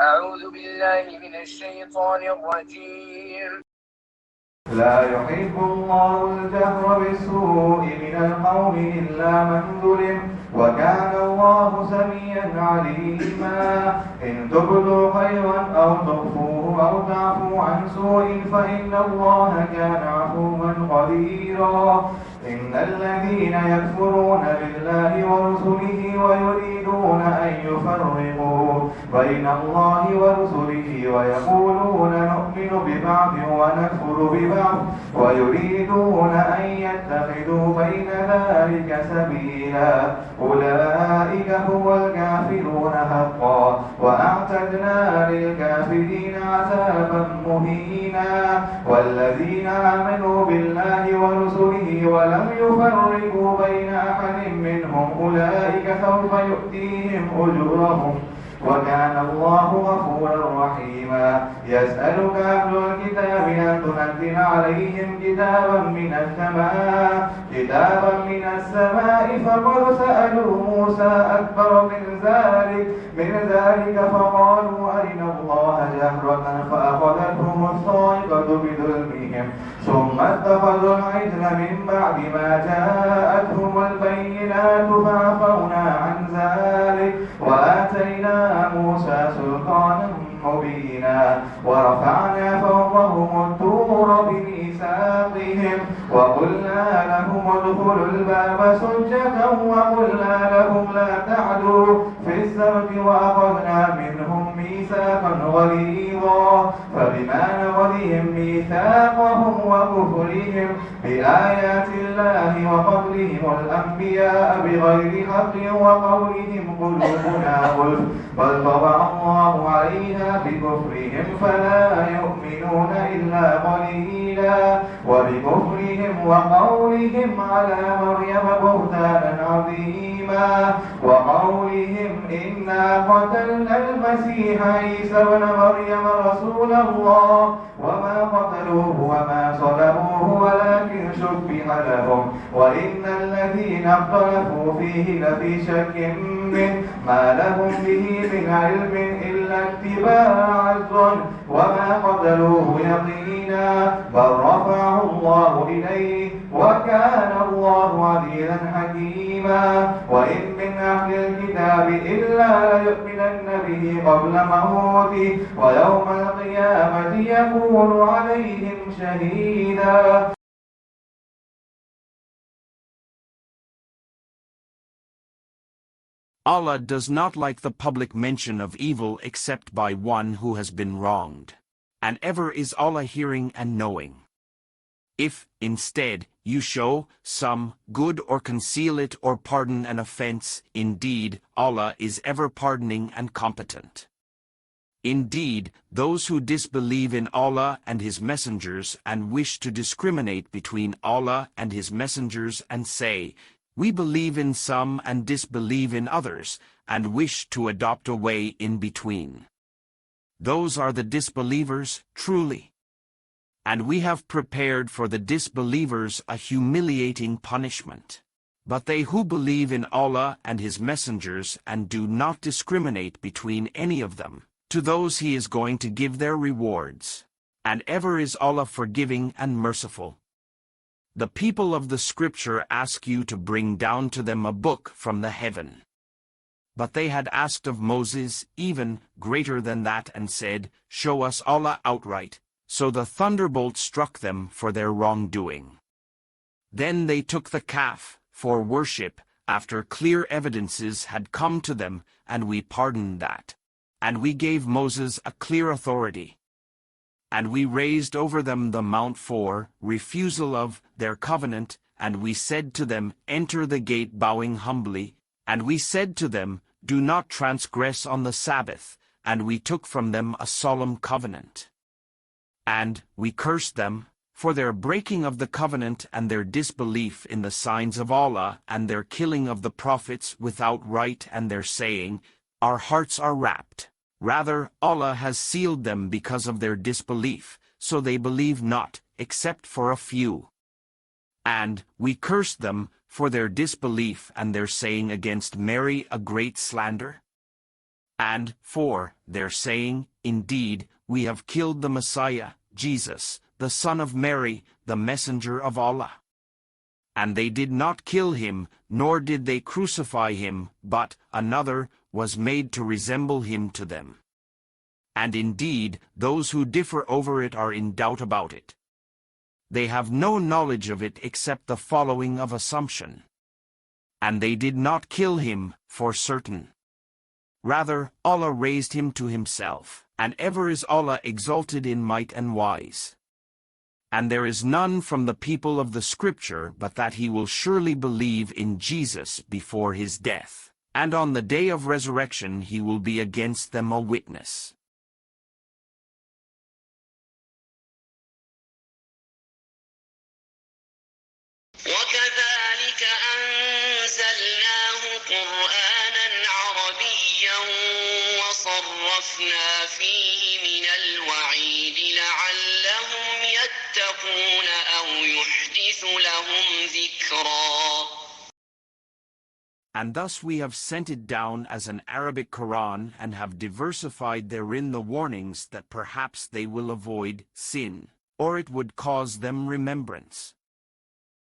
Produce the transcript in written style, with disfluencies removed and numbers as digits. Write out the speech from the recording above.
أعوذ بالله من الشيطان الرجيم. لا يحب الله الجهر بالسوء من القول إلا من ظلم وكان الله سميعا عليما إن تبدوا خيرا أو تخفوه أو تعفوا عن سوء فإن الله كان عفوا قديرا إن الذين يكفرون بالله ورسله ويريدون أن يفرقوا بين الله ورسله ويقولون نؤمن ببعض ونكفر ببعض ويريدون أن يتخذوا بين ذلك سبيلا أولئك هم الكافرون حقا وأعتدنا للكافرين عذابا مهينا والذين آمنوا بالله ورسله ولم يفرقوا بين أحد منهم أولئك سوف يؤتيهم أجورهم وكان الله غفورا رحيما يسألك أهل الكتاب أن تنزل عليهم كتابا من السماء فقد سألوا موسى أكبر من ذلك فقالوا أرنا الله جهرة فأخذتهم الصاعقة بظلمهم ثم اتخذوا العجل من بعد ما جاءتهم البينات فعفونا عن ذلك وآتينا موسى سلطانا مبينا ورفعنا فوقهم الطور بميثاقهم وقلنا لهم ادخلوا الباب سجدا وقلنا لهم لا تعدوا في السبت وأخذنا منهم ميثاقا غليظا فبما نقضهم ميثاقهم وكفرهم بآيات الله وقتلهم الأنبياء بغير حق وقولهم قلوبنا غلف بل طبع الله عليها بكفرهم فلا يؤمنون إلا قليلا وبكفرهم وقولهم على مريم بهتانا عظيما وقولهم إنا قتلنا المسيح عيسى ابن مريم رسول الله وما قتلوه وما صلبوه ولكن شبه لهم وإن الذين اختلفوا فيه لفي شك منه ما لهم به من علم إلا اتباع الظن وما قتلوه يقينا بل رفعه الله إليه وكان الله عزيزا حكيما وإن من أهل الكتاب إلا ليؤمنن به قبل موته ويوم القيامة يكون عليهم شهيدا. Allah does not like the public mention of evil except by one who has been wronged. And ever is Allah hearing and knowing. If, instead, you show some good or conceal it or pardon an offense, indeed, Allah is ever pardoning and competent. Indeed, those who disbelieve in Allah and His messengers and wish to discriminate between Allah and His messengers and say, we believe in some and disbelieve in others, and wish to adopt a way in between. Those are the disbelievers, truly. And we have prepared for the disbelievers a humiliating punishment. But they who believe in Allah and His messengers and do not discriminate between any of them, to those He is going to give their rewards. And ever is Allah forgiving and merciful. The people of the scripture ask you to bring down to them a book from the heaven. But they had asked of Moses even greater than that and said, show us Allah outright. So the thunderbolt struck them for their wrongdoing. Then they took the calf for worship after clear evidences had come to them, and we pardoned that. And we gave Moses a clear authority. And we raised over them the mount for refusal of their covenant, and we said to them, enter the gate bowing humbly, and we said to them, do not transgress on the Sabbath, and we took from them a solemn covenant. And we cursed them for their breaking of the covenant and their disbelief in the signs of Allah and their killing of the prophets without right and their saying, our hearts are wrapped. Rather, Allah has sealed them because of their disbelief, so they believe not, except for a few. And we cursed them for their disbelief and their saying against Mary a great slander. And, for, their saying, Indeed, we have killed the Messiah, Jesus, the son of Mary, the messenger of Allah. And they did not kill him, nor did they crucify him, but another was made to resemble him to them. And indeed, those who differ over it are in doubt about it. They have no knowledge of it except the following of assumption. And they did not kill him, for certain. Rather, Allah raised him to himself, and ever is Allah exalted in might and wise. And there is none from the people of the Scripture but that he will surely believe in Jesus before his death, and on the day of resurrection he will be against them a witness. وكذلك أنزلناه قرآنا عربيا وصرفنا فيه من الوعيد لعلهم يتقون أو يحدث لهم ذكرا. And thus we have sent it down as an Arabic Quran and have diversified therein the warnings that perhaps they will avoid sin, or it would cause them remembrance.